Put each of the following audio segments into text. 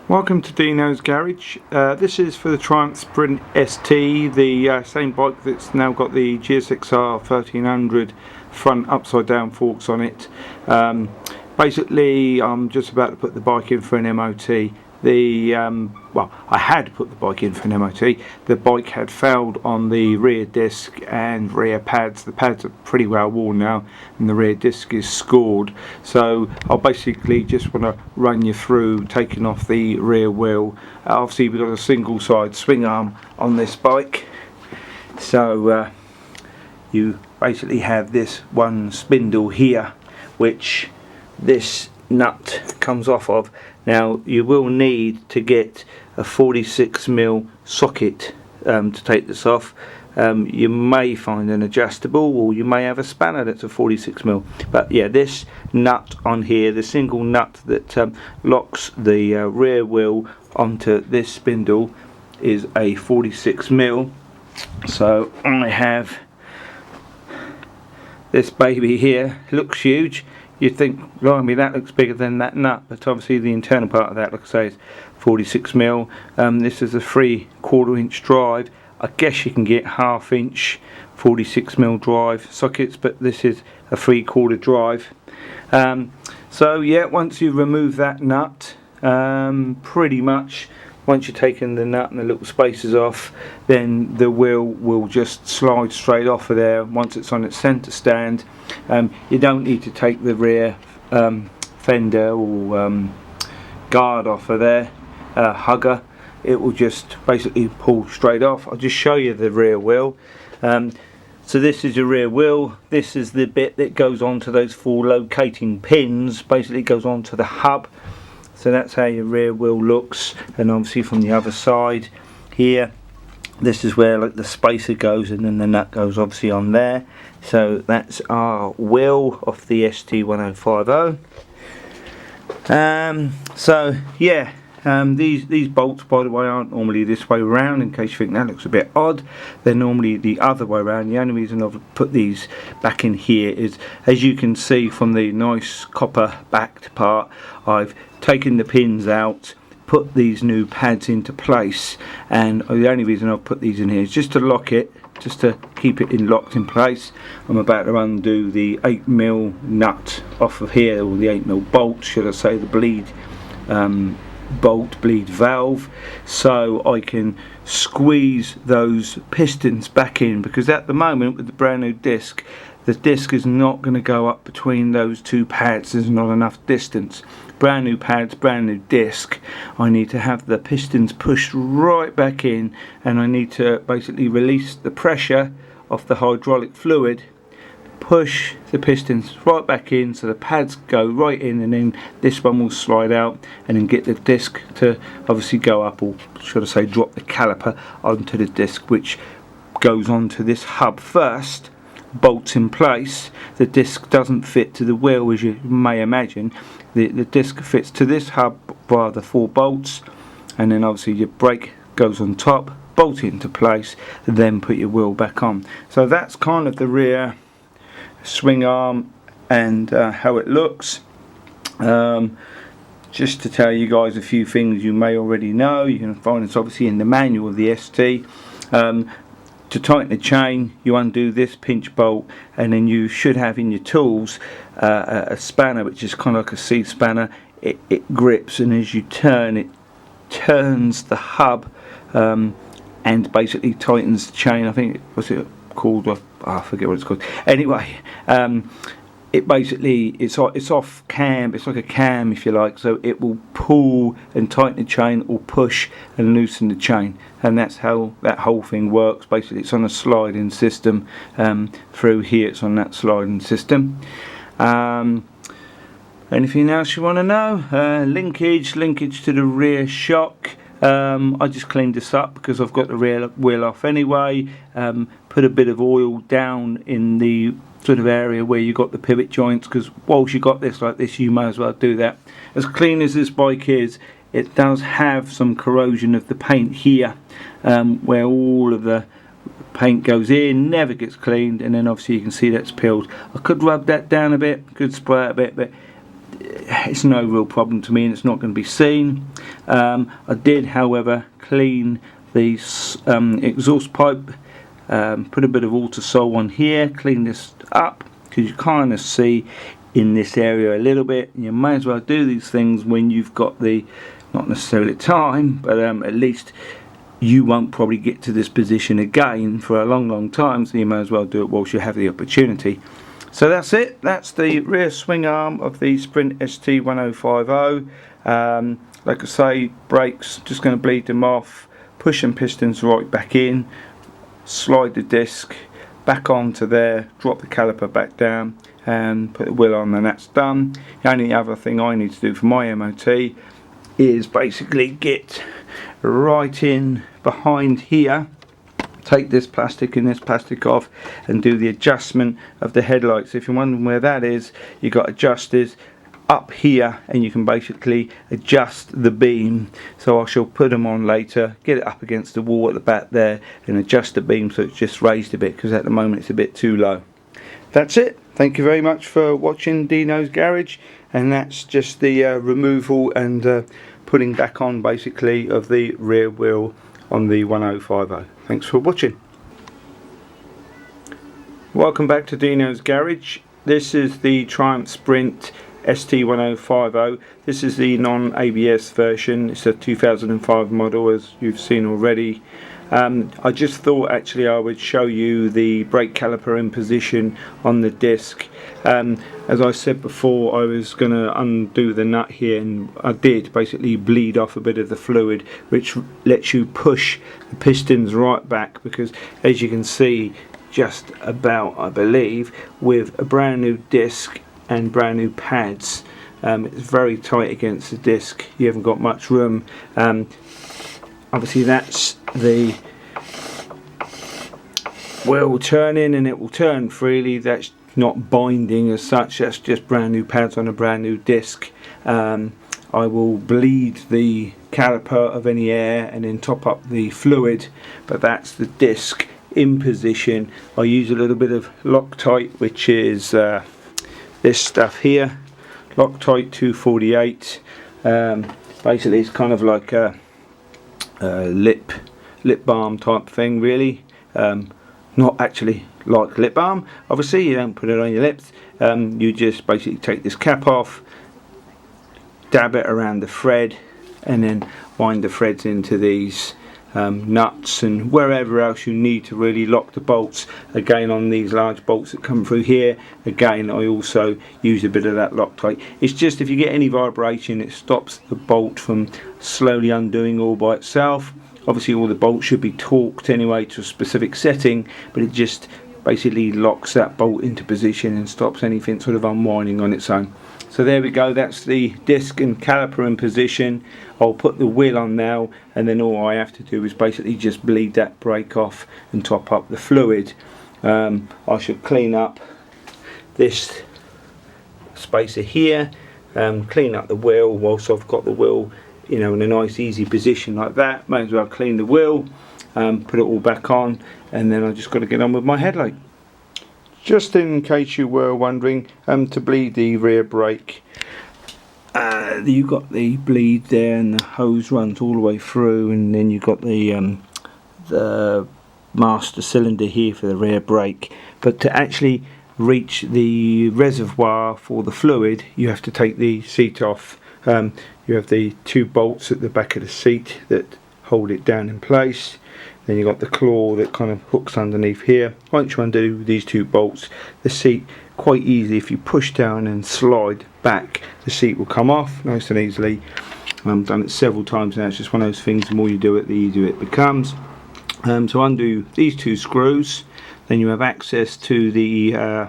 Welcome to Deano's Garage. This is for the Triumph Sprint ST, the same bike that's now got the GSXR 1300 front upside down forks on it. Basically I'm just about to put the bike in for an MOT. Well, I had put the bike in for an MOT. The bike had failed on the rear disc and rear pads. The pads are pretty well worn now and the rear disc is scored, so I'll basically just want to run you through taking off the rear wheel. Obviously we've got a single side swing arm on this bike, so you basically have this one spindle here which this nut comes off of. Now you will need to get a 46mm socket to take this off. You may find an adjustable, or you may have a spanner that's a 46mm, but yeah, this nut on here, the single nut that locks the rear wheel onto this spindle, is a 46mm. So I have this baby here. It looks huge. You'd think, blimey, that looks bigger than that nut, but obviously the internal part of that, like I say, is 46mm. This is a 3/4 inch drive. I guess you can get 1/2 inch 46mm drive sockets, but this is a 3/4 drive. So yeah, once you remove that nut, pretty much once you've taken the nut and the little spacers off, then the wheel will just slide straight off of there once it's on its centre stand. You don't need to take the rear fender or guard off of there, hugger. It will just basically pull straight off. I'll just show you the rear wheel. So this is your rear wheel. This is the bit that goes onto those 4 locating pins. Basically it goes onto the hub. So that's how your rear wheel looks, and obviously from the other side here, this is where like the spacer goes, and then the nut goes obviously on there. So that's our wheel off the ST1050. So yeah, these bolts, by the way, aren't normally this way around. In case you think that looks a bit odd, they're normally the other way around. The only reason I've put these back in here is, as you can see from the nice copper backed part, I've taken the pins out, put these new pads into place, and the only reason I've put these in here is just to lock it, just to keep it locked in place. I'm about to undo the 8mm nut off of here, or the 8mm bolt, should I say, the bleed bleed valve, so I can squeeze those pistons back in, because at the moment with the brand new disc, the disc is not going to go up between those 2 pads. There's not enough distance. Brand new pads, brand new disc. I need to have the pistons pushed right back in, and I need to basically release the pressure of the hydraulic fluid, push the pistons right back in so the pads go right in, and then this one will slide out, and then get the disc to obviously go up, or should I say drop the caliper onto the disc, which goes onto this hub first, bolts in place. The disc doesn't fit to the wheel, as you may imagine. The disc fits to this hub via the 4 bolts, and then obviously your brake goes on top, bolt it into place, and then put your wheel back on. So that's kind of the rear swing arm and how it looks. Just to tell you guys a few things you may already know, you can find this obviously in the manual of the ST. To tighten the chain, you undo this pinch bolt, and then you should have in your tools a spanner, which is kind of like a C spanner. It grips, and as you turn, it turns the hub and basically tightens the chain. I think, what's it called? I forget what it's called. Anyway, it basically, it's off cam, it's like a cam if you like, so it will pull and tighten the chain, or push and loosen the chain, and that's how that whole thing works. Basically it's on a sliding system. Through here it's on that sliding system. Anything else you want to know? Linkage to the rear shock. I just cleaned this up because I've got the rear wheel off anyway. Put a bit of oil down in the sort of area where you got the pivot joints, because whilst you got this like this, you may as well do that. As clean as this bike is, it does have some corrosion of the paint here, where all of the paint goes in, never gets cleaned, and then obviously you can see that's peeled. I could rub that down a bit, could spray it a bit, but it's no real problem to me, and it's not going to be seen. I did, however, clean the exhaust pipe, put a bit of Autosol on here, clean this up, because you kind of see in this area a little bit. You may as well do these things when you've got the, not necessarily time, but at least you won't probably get to this position again for a long time, so you may as well do it whilst you have the opportunity. So that's it. That's the rear swing arm of the Sprint ST1050. Like I say, brakes, just going to bleed them off, pushing pistons right back in, slide the disc back onto there, drop the caliper back down and put the wheel on, and that's done. The only other thing I need to do for my MOT is basically get right in behind here, take this plastic and this plastic off, and do the adjustment of the headlights. If you're wondering where that is, you've got adjusters up here, and you can basically adjust the beam. So I shall put them on later, get it up against the wall at the back there, and adjust the beam so it's just raised a bit, because at the moment it's a bit too low. That's it. Thank you very much for watching Deano's Garage, and that's just the removal and putting back on basically of the rear wheel on the 1050. Thanks for watching. Welcome back to Deano's Garage. This is the Triumph Sprint ST1050. This is the non-ABS version. It's a 2005 model, as you've seen already. I just thought actually I would show you the brake caliper in position on the disc. As I said before, I was going to undo the nut here, and I did basically bleed off a bit of the fluid, which lets you push the pistons right back, because as you can see, just about, I believe, with a brand new disc and brand new pads, it's very tight against the disc. You haven't got much room. Obviously that's the wheel turning, and it will turn freely. That's not binding as such, that's just brand new pads on a brand new disc. I will bleed the caliper of any air and then top up the fluid, but that's the disc in position. I use a little bit of Loctite, which is this stuff here, Loctite 248. Basically it's kind of like a lip balm type thing, really. Not actually like lip balm, obviously you don't put it on your lips. You just basically take this cap off, dab it around the thread, and then wind the threads into these nuts and wherever else you need to really lock the bolts. Again, on these large bolts that come through here, again I also use a bit of that Loctite. It's just if you get any vibration, it stops the bolt from slowly undoing all by itself. Obviously all the bolts should be torqued anyway to a specific setting, but it just basically locks that bolt into position and stops anything sort of unwinding on its own. So there we go, that's the disc and caliper in position. I'll put the wheel on now, and then all I have to do is basically just bleed that brake off and top up the fluid. I should clean up this spacer here, clean up the wheel whilst I've got the wheel, you know, in a nice easy position like that. May as well clean the wheel, put it all back on, and then I just got to get on with my headlight. Just in case you were wondering, to bleed the rear brake, you've got the bleed there, and the hose runs all the way through, and then you've got the master cylinder here for the rear brake. But to actually reach the reservoir for the fluid, you have to take the seat off. You have the two bolts at the back of the seat that hold it down in place. Then you've got the claw that kind of hooks underneath here. Once you undo these two bolts, the seat, quite easy, if you push down and slide back, the seat will come off nice and easily. I've done it several times now. It's just one of those things, the more you do it, the easier it becomes. To undo these two screws, then you have access to the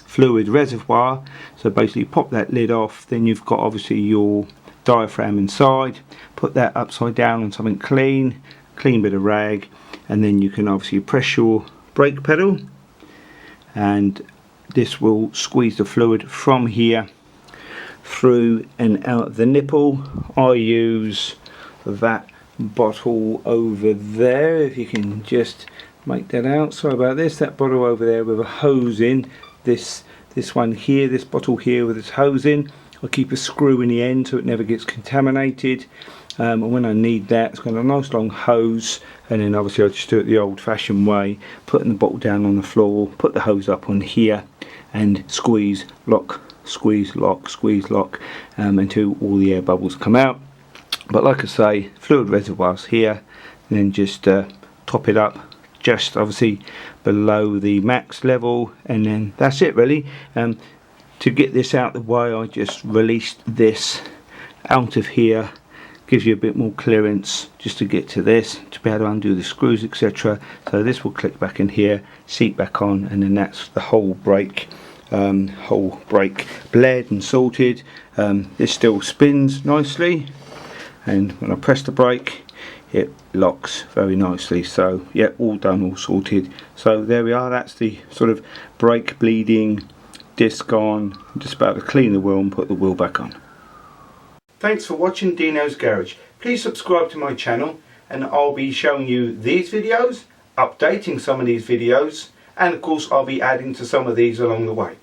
fluid reservoir. So basically pop that lid off, then you've got obviously your diaphragm inside. Put that upside down on something clean bit of rag, and then you can obviously press your brake pedal, and this will squeeze the fluid from here through and out of the nipple. I use that bottle over there, if you can just make that out, sorry about this, that bottle over there with a hose in. This this one here, this bottle here with its hose in, I keep a screw in the end so it never gets contaminated. And when I need that, it's got a nice long hose, and then obviously I just do it the old fashioned way, putting the bottle down on the floor, put the hose up on here and squeeze, lock, squeeze, lock, squeeze, lock, until all the air bubbles come out. But like I say, fluid reservoirs here, and then just top it up just obviously below the max level, and then that's it really. To get this out the way, I just released this out of here. Gives you a bit more clearance just to get to this, to be able to undo the screws, etc. So this will click back in here, seat back on, and then that's the whole brake bled and sorted. This still spins nicely, and when I press the brake it locks very nicely. So yeah, all done, all sorted. So there we are, that's the sort of brake bleeding disc on. I'm just about to clean the wheel and put the wheel back on. Thanks for watching Deano's Garage. Please subscribe to my channel, and I'll be showing you these videos, updating some of these videos, and of course I'll be adding to some of these along the way.